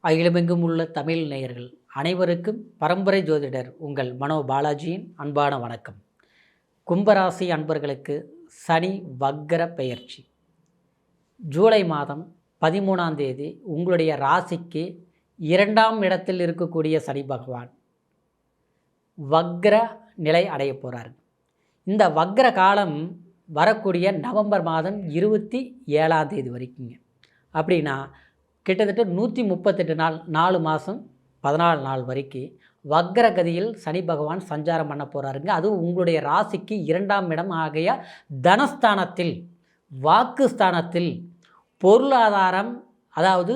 அகிலமெங்கும் உள்ள தமிழ் நேயர்கள் அனைவருக்கும் பரம்பரை ஜோதிடர் உங்கள் மனோ பாலாஜியின் அன்பான வணக்கம். கும்பராசி அன்பர்களுக்கு சனி வக்கர பெயர்ச்சி ஜூலை மாதம் 13ஆம் தேதி உங்களுடைய ராசிக்கு 2ஆம் இடத்தில் இருக்கக்கூடிய சனி பகவான் வக்கர நிலை அடைய போகிறார். இந்த வக்கர காலம் வரக்கூடிய நவம்பர் மாதம் 27ஆம் தேதி வரைக்குங்க. அப்படின்னா கிட்டத்தட்ட 138 நாள், 4 மாதம் 14 நாள் வரைக்கும் வக்கர கதியில் சனி பகவான் சஞ்சாரம் பண்ண போகிறாருங்க. அதுவும் உங்களுடைய ராசிக்கு 2ஆம் இடம் ஆகிய தனஸ்தானத்தில், வாக்குஸ்தானத்தில், பொருளாதாரம், அதாவது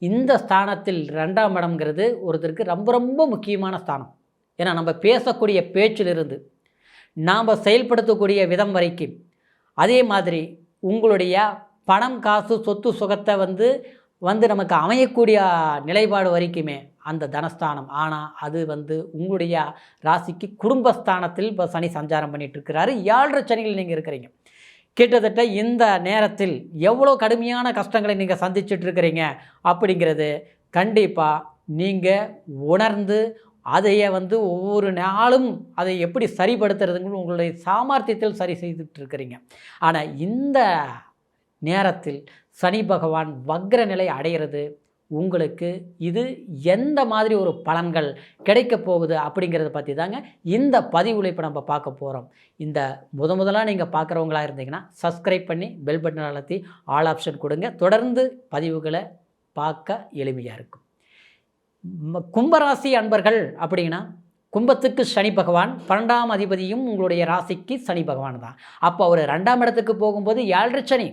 இந்த ஸ்தானத்தில் 2ஆம் இடம்ங்கிறது ஒருத்தருக்கு ரொம்ப ரொம்ப முக்கியமான ஸ்தானம். ஏன்னா நம்ம பேசக்கூடிய பேச்சிலிருந்து நாம் செயல்படுத்தக்கூடிய விதம் வரைக்கும், அதே மாதிரி உங்களுடைய பணம், காசு, சொத்து சுகத்தை வந்து நமக்கு அமையக்கூடிய நிலைப்பாடு வரைக்குமே அந்த தனஸ்தானம். ஆனால் அது உங்களுடைய ராசிக்கு குடும்பஸ்தானத்தில் இப்போ சனி சஞ்சாரம் பண்ணிகிட்ருக்கிறாரு. 7.5 சனியில் நீங்கள் இருக்கிறீங்க. கிட்டத்தட்ட இந்த நேரத்தில் எவ்வளோ கடுமையான கஷ்டங்களை நீங்கள் சந்திச்சிட்ருக்கிறீங்க அப்படிங்கிறது கண்டிப்பாக நீங்கள் உணர்ந்து அதையே ஒவ்வொரு நாளும் அதை எப்படி சரிப்படுத்துறதுன்னு உங்களுடைய சாமர்த்தியத்தில் சரி செய்துட்ருக்கிறீங்க. ஆனால் இந்த நேரத்தில் சனி பகவான் வக்ர நிலை அடைகிறது உங்களுக்கு இது எந்த மாதிரி ஒரு பலன்கள் கிடைக்க போகுது அப்படிங்கிறத பற்றி தாங்க இந்த பதிவில் இப்போ நம்ம பார்க்க போகிறோம். இந்த முதலாக நீங்கள் பார்க்குறவங்களா இருந்தீங்கன்னா சப்ஸ்கிரைப் பண்ணி பெல் பட்டன் அழுத்தி ஆல் ஆப்ஷன் கொடுங்க. தொடர்ந்து பதிவுகளை பார்க்க எளிமையாக இருக்கும். கும்பராசி அன்பர்கள் அப்படின்னா கும்பத்துக்கு சனி பகவான் 12ஆம் அதிபதியும் உங்களுடைய ராசிக்கு சனி பகவான் தான். அப்போ அவர் 2ஆம் இடத்துக்கு போகும்போது 7.5 சனி.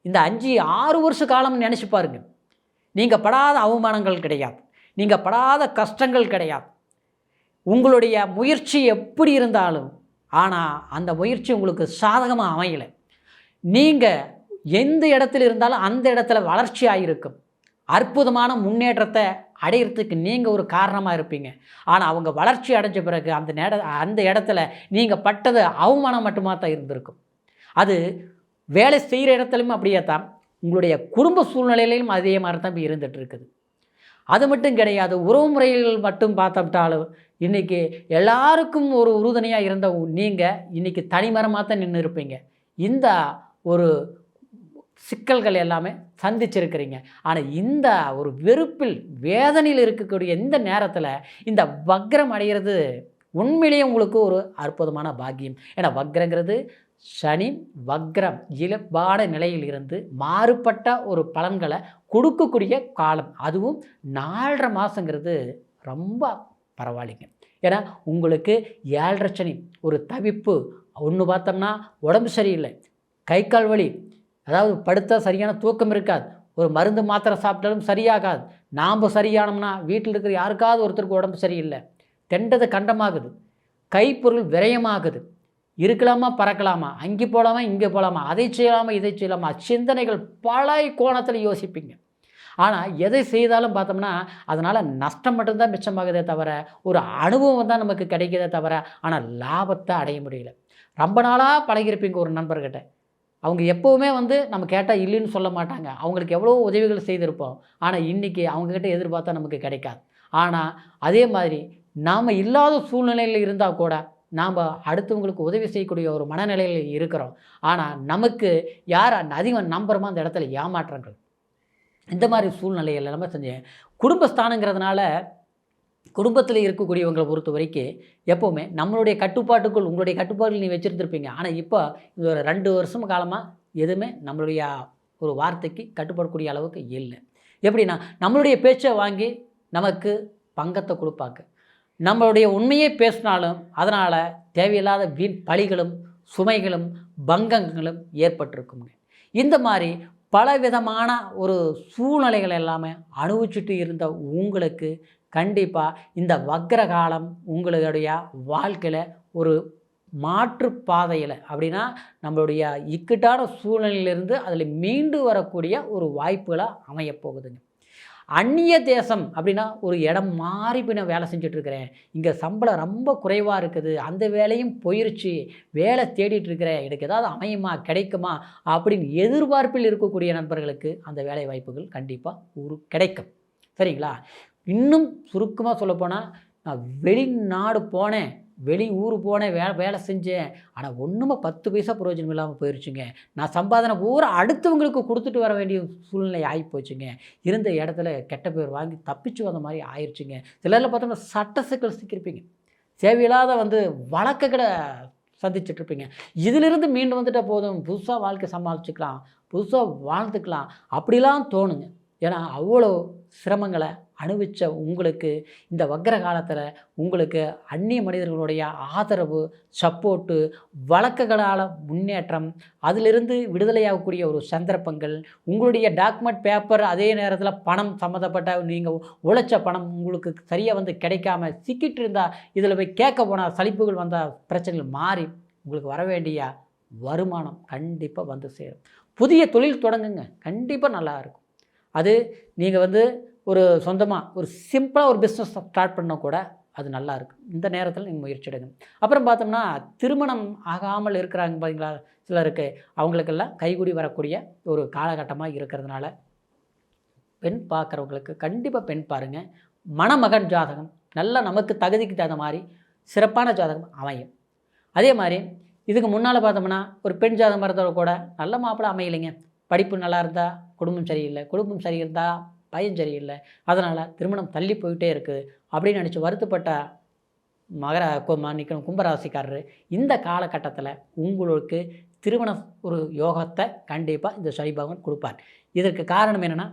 இந்த 5-6 வருஷ காலம் நினச்சி பாருங்க. நீங்கள் படாத அவமானங்கள் கிடையாது, நீங்கள் படாத கஷ்டங்கள் கிடையாது. உங்களுடைய முயற்சி எப்படி இருந்தாலும் ஆனால் அந்த முயற்சி உங்களுக்கு சாதகமாக அமையலை. நீங்கள் எந்த இடத்துல இருந்தாலும் அந்த இடத்துல வளர்ச்சி ஆகியிருக்கும். அற்புதமான முன்னேற்றத்தை அடையிறதுக்கு நீங்கள் ஒரு காரணமாக இருப்பீங்க. ஆனால் அவங்க வளர்ச்சி அடைஞ்ச பிறகு அந்த இடத்துல நீங்கள் பட்டது அவமானம் மட்டுமா தான் இருந்திருக்கும். அது வேலை செய்கிற இடத்துலையும் அப்படியே தான், உங்களுடைய குடும்ப சூழ்நிலையிலையும் அதே மாதிரி தான் இப்போ இருந்துகிட்டு இருக்குது. அது மட்டும் கிடையாது, உறவு முறைகள் மட்டும் பார்த்துட்டாலும் இன்றைக்கி எல்லாருக்கும் ஒரு உறுதுணையாக இருந்த நீங்கள் இன்றைக்கி தனிமரமாக தான் நின்று இருப்பீங்க. இந்த ஒரு சிக்கல்கள் எல்லாமே சந்திச்சிருக்கிறீங்க. ஆனால் இந்த ஒரு வெறுப்பில், வேதனையில் இருக்கக்கூடிய இந்த நேரத்தில் இந்த வக்ரம் அடைகிறது உண்மையிலேயே உங்களுக்கு ஒரு அற்புதமான பாக்கியம். ஏன்னா வக்ரங்கிறது சனி வக்ரம் இயல்பான நிலையில் இருந்து மாறுபட்ட ஒரு பலன்களை கொடுக்கக்கூடிய காலம். அதுவும் 4.5 மாதங்கிறது ரொம்ப பரவாயில்லைங்க. ஏன்னா உங்களுக்கு 7.5 சனி, ஒரு தவிப்பு. ஒன்று பார்த்தோம்னா உடம்பு சரியில்லை, கை கால் வலி, அதாவது படுத்தால் சரியான தூக்கம் இருக்காது, ஒரு மருந்து மாத்திரை சாப்பிட்டாலும் சரியாகாது. நாம் சரியானோம்னா வீட்டில் இருக்கிற யாருக்காவது ஒருத்தருக்கு உடம்பு சரியில்லை, தெண்டது கண்டமாகுது, கைப்பொருள் விரயமாகுது, இருக்கலாமா பறக்கலாமா, அங்கே போகலாமா இங்கே போகலாமா, அதை செய்யலாமா இதை செய்யலாமா, சிந்தனைகள் பல கோணத்தில் யோசிப்பீங்க. ஆனால் எதை செய்தாலும் பார்த்தோம்னா அதனால் நஷ்டம் மட்டும்தான் மிச்சமாகுதே தவிர ஒரு அனுபவம் தான் நமக்கு கிடைக்கிறதே தவிர ஆனால் லாபத்தை அடைய முடியல. ரொம்ப நாளாக பழகிருப்பீங்க ஒரு நண்பர்கிட்ட. அவங்க எப்போவுமே நம்ம கேட்டால் இல்லைன்னு சொல்ல மாட்டாங்க. அவங்களுக்கு எவ்வளோ உதவிகள் செய்திருப்போம். ஆனால் இன்றைக்கி அவங்கக்கிட்ட எதிர்பார்த்தா நமக்கு கிடைக்காது. ஆனால் அதே மாதிரி நாம் இல்லாத சூழ்நிலையில் இருந்தால் கூட நாம் அடுத்தவங்களுக்கு உதவி செய்யக்கூடிய ஒரு மனநிலையில் இருக்கிறோம். ஆனால் நமக்கு யார் அதிகம் நம்புறமோ அந்த இடத்துல ஏமாற்றங்கள். இந்த மாதிரி சூழ்நிலையில் நம்ம செஞ்சேன். குடும்பஸ்தானங்கிறதுனால குடும்பத்தில் இருக்கக்கூடியவங்களை பொறுத்த வரைக்கும் எப்போவுமே நம்மளுடைய கட்டுப்பாட்டுக்குள், உங்களுடைய கட்டுப்பாட்டில் நீ வச்சுருந்துருப்பீங்க. ஆனால் இப்போ இது ஒரு 2 வருஷம் காலமாக எதுவுமே நம்மளுடைய ஒரு வார்த்தைக்கு கட்டுப்படக்கூடிய அளவுக்கு இல்லை. எப்படின்னா நம்மளுடைய பேச்சை வாங்கி நமக்கு பங்கத்தை கொடுப்பாங்க. நம்மளுடைய உண்மையை பேசினாலும் அதனால் தேவையில்லாத வீண் பழிகளும் சுமைகளும் பங்கங்களும் ஏற்பட்டிருக்குங்க. இந்த மாதிரி பலவிதமான ஒரு சூழ்நிலைகள் எல்லாமே அனுபவிச்சுட்டு இருந்த உங்களுக்கு கண்டிப்பாக இந்த வக்ர காலம் உங்களுடைய வாழ்க்கையில் ஒரு மாற்று பாதையில், அப்படின்னா நம்மளுடைய இக்கட்டான சூழ்நிலையிலிருந்து அதில் மீண்டு வரக்கூடிய ஒரு வாய்ப்புகளாக அமையப்போகுதுங்க. அந்நிய தேசம் அப்படின்னா ஒரு இடம் மாறி போய் நான் வேலை செஞ்சிட்ருக்கிறேன், இங்கே சம்பளம் ரொம்ப குறைவாக இருக்குது, அந்த வேலையும் போயிருச்சு, வேலை தேடிட்டு இருக்கிறேன், எனக்கு ஏதாவது அமையுமா கிடைக்குமா அப்படின்னு எதிர்பார்ப்பில் இருக்கக்கூடிய நண்பர்களுக்கு அந்த வேலை வாய்ப்புகள் கண்டிப்பாக கிடைக்கும். சரிங்களா? இன்னும் சுருக்கமாக சொல்லப்போனால், நான் வெளிநாடு போனேன், வெளி ஊர் போனேன், வேலை செஞ்சேன். ஆனால் ஒன்றுமே 10 பைசா பிரயோஜனம் இல்லாமல் போயிடுச்சுங்க. நான் சம்பாதனை பூரா அடுத்தவங்களுக்கு கொடுத்துட்டு வர வேண்டிய சூழ்நிலை ஆகிப்போச்சுங்க. இருந்த இடத்துல கெட்ட பேர் வாங்கி தப்பிச்சு வந்த மாதிரி ஆயிடுச்சுங்க. சிலரில் பார்த்தோம்னா சட்ட சிக்கல் சிக்கியிருப்பீங்க. தேவையில்லாத வழக்குகளை சந்திச்சிட்ருப்பீங்க. இதிலிருந்து மீண்டு வந்துட்டா போதும், புதுசாக வாழ்க்கை சமாளிச்சுக்கலாம், புதுசாக வாழ்ந்துக்கலாம் அப்படிலாம் தோணுங்க. ஏன்னா அவ்வளோ சிரமங்களை அனுபவித்த உங்களுக்கு இந்த வக்ர காலத்தில் உங்களுக்கு அந்நிய மனிதர்களுடைய ஆதரவு, சப்போர்ட்டு, வழக்குகளால் முன்னேற்றம், அதிலிருந்து விடுதலையாகக்கூடிய ஒரு சந்தர்ப்பங்கள், உங்களுடைய டாக்குமெண்ட் பேப்பர், அதே நேரத்தில் பணம் சம்மந்தப்பட்ட நீங்கள் உழைச்ச பணம் உங்களுக்கு சரியாக கிடைக்காம சிக்கிட்டு இருந்தால், இதில் போய் கேட்க போனால் சலிப்புகள் வந்தால் பிரச்சனைகள் மாறி உங்களுக்கு வர வேண்டிய வருமானம் கண்டிப்பாக வந்து சேரும். புதிய தொழில் தொடங்குங்க, கண்டிப்பாக நல்லாயிருக்கும். அது நீங்கள் ஒரு சொந்தமாக ஒரு சிம்பிளாக ஒரு பிஸ்னஸ் ஸ்டார்ட் பண்ணால் கூட அது நல்லாயிருக்கும். இந்த நேரத்தில் நீங்கள் முயற்சி எடுங்க. அப்புறம் பார்த்தோம்னா, திருமணம் ஆகாமல் இருக்கிறாங்க பார்த்தீங்களா சிலருக்கு, அவங்களுக்கெல்லாம் கைகூடி வரக்கூடிய ஒரு காலகட்டமாக இருக்கிறதுனால பெண் பார்க்குறவங்களுக்கு கண்டிப்பாக பெண் பாருங்கள். மணமகன் ஜாதகம் நல்லா நமக்கு தகுதிக்கு தகுந்த மாதிரி சிறப்பான ஜாதகம் அமையும். அதே மாதிரி இதுக்கு முன்னால் பார்த்தோம்னா, ஒரு பெண் ஜாதகம் இருந்தவங்க கூட நல்ல மாப்பிள்ளை அமையலைங்க. படிப்பு நல்லா இருந்தால் குடும்பம் சரியில்லை, குடும்பம் சரி இருந்தால் பையன் சரியில்லை, அதனால் திருமணம் தள்ளி போயிட்டே இருக்குது அப்படின்னு நினச்சி வருத்தப்பட்ட கும்பராசிக்காரர் இந்த காலகட்டத்தில் உங்களுக்கு திருமண ஒரு யோகத்தை கண்டிப்பாக இந்த சனி பகவான் கொடுப்பார். இதற்கு காரணம் என்னென்னா,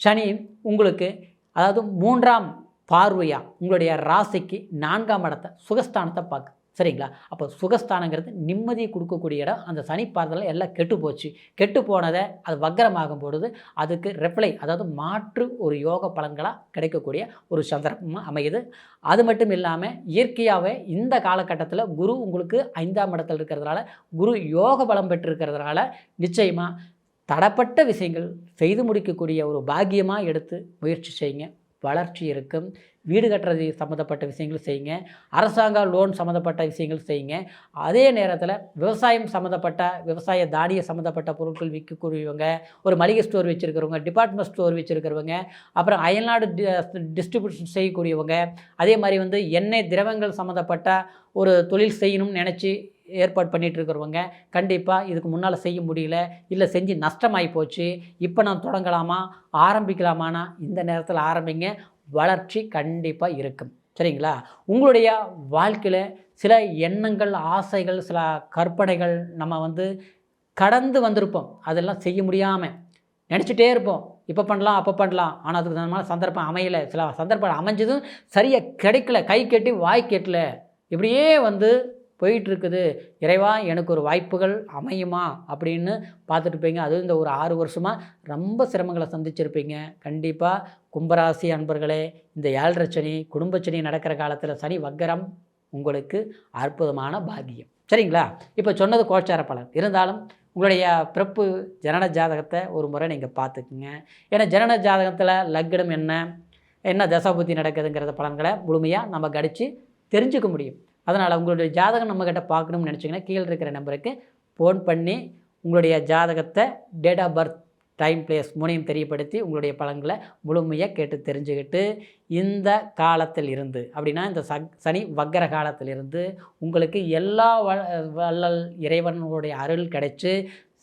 சனி உங்களுக்கு அதாவது 3ஆம் பார்வையாக உங்களுடைய ராசிக்கு 4ஆம் இடத்தை சுகஸ்தானத்தை பார்க்க, சரிங்களா? அப்போ சுகஸ்தானங்கிறது நிம்மதியை கொடுக்கக்கூடிய இடம். அந்த சனி பார்வையில் எல்லாம் கெட்டு போச்சு. கெட்டு போனதை அது வக்கரமாகும் பொழுது அதுக்கு ரிப்ளை, அதாவது மாற்று ஒரு யோக பலன்களாக கிடைக்கக்கூடிய ஒரு சந்தர்ப்பமாக அமையுது. அது மட்டும் இல்லாமல் இயற்கையாகவே இந்த காலகட்டத்தில் குரு உங்களுக்கு 5ஆம் இடத்தில் இருக்கிறதுனால, குரு யோக பலம் பெற்றிருக்கிறதுனால நிச்சயமாக தடப்பட்ட விஷயங்கள் செய்து முடிக்கக்கூடிய ஒரு பாக்கியமாக எடுத்து முயற்சி செய்யுங்க. வளர்ச்சி இருக்கும். வீடு கட்டுறது சம்மந்தப்பட்ட விஷயங்கள் செய்யுங்க. அரசாங்க லோன் சம்மந்தப்பட்ட விஷயங்கள் செய்யுங்க. அதே நேரத்தில் விவசாயம் சம்மந்தப்பட்ட விவசாய தானிய சம்மந்தப்பட்ட பொருட்கள் விற்கக்கூடியவங்க, ஒரு மளிகை ஸ்டோர் வச்சுருக்கிறவங்க, டிபார்ட்மெண்ட் ஸ்டோர் வச்சுருக்கிறவங்க, அப்புறம் அயல்நாடு டிஸ்ட்ரிபியூஷன் செய்யக்கூடியவங்க, அதே மாதிரி எண்ணெய் திரவங்கள் சம்மந்தப்பட்ட ஒரு தொழில் செய்யணும்னு நினச்சி ஏற்பாடு பண்ணிகிட்டு இருக்கிறவங்க, கண்டிப்பாக இதுக்கு முன்னால் செய்ய முடியல, இல்லை செஞ்சு நஷ்டமாகி போச்சு, இப்போ நான் தொடங்கலாமா ஆரம்பிக்கலாமான்னா இந்த நேரத்தில் ஆரம்பிங்க. வளர்ச்சி கண்டிப்பாக இருக்கும். சரிங்களா? உங்களுடைய வாழ்க்கையில் சில எண்ணங்கள், ஆசைகள், சில கற்பனைகள் நம்ம கடந்து வந்திருப்போம். அதெல்லாம் செய்ய முடியாமல் நினச்சிட்டே இருப்போம். இப்போ பண்ணலாம், அப்போ பண்ணலாம், ஆனால் அதுக்கு தகுந்த சந்தர்ப்பம் அமையலை. சில சந்தர்ப்பம் அமைஞ்சதும் சரியாக கிடைக்கல, கை கெட்டி வாய் கெட்டல, இப்படியே போயிட்டுருக்குது. இறைவா எனக்கு ஒரு வாய்ப்புகள் அமையுமா அப்படின்னு பார்த்துட்டுருப்பீங்க. அதுவும் இந்த ஒரு 6 வருஷமாக ரொம்ப சிரமங்களை சந்திச்சிருப்பீங்க. கண்டிப்பாக கும்பராசி அன்பர்களே, இந்த 7.5 சனி, குடும்பச்சனி நடக்கிற காலத்தில் சனி வக்கரம் உங்களுக்கு அற்புதமான பாக்கியம். சரிங்களா? இப்போ சொன்னது கோச்சார பலன். இருந்தாலும் உங்களுடைய பிறப்பு ஜனன ஜாதகத்தை ஒரு முறை நீங்கள் பார்த்துக்குங்க. ஏன்னா ஜனன ஜாதகத்தில் லக்னம் என்ன தசாபுத்தி நடக்குதுங்கிறத பலன்களை முழுமையாக நம்ம கடித்து தெரிஞ்சுக்க முடியும். அதனால் உங்களுடைய ஜாதகம் நம்மக்கிட்ட பார்க்கணும்னு நினச்சிங்கன்னா கீழே இருக்கிற நம்பருக்கு ஃபோன் பண்ணி உங்களுடைய ஜாதகத்தை, date of birth, time, place 3ஐயும் தெரியப்படுத்தி உங்களுடைய பலன்களை முழுமையாக கேட்டு தெரிஞ்சுக்கிட்டு, இந்த காலத்தில் இருந்து அப்படின்னா இந்த சனி வக்கர காலத்திலிருந்து உங்களுக்கு எல்லா வள்ளல் இறைவனுடைய அருள் கிடைச்சி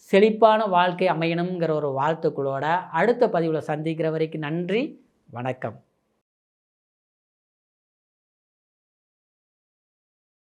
செழிப்பான வாழ்க்கை அமையணுங்கிற ஒரு வாழ்த்துக்களோட அடுத்த பதிவில் சந்திக்கிற வரைக்கும் நன்றி, வணக்கம்.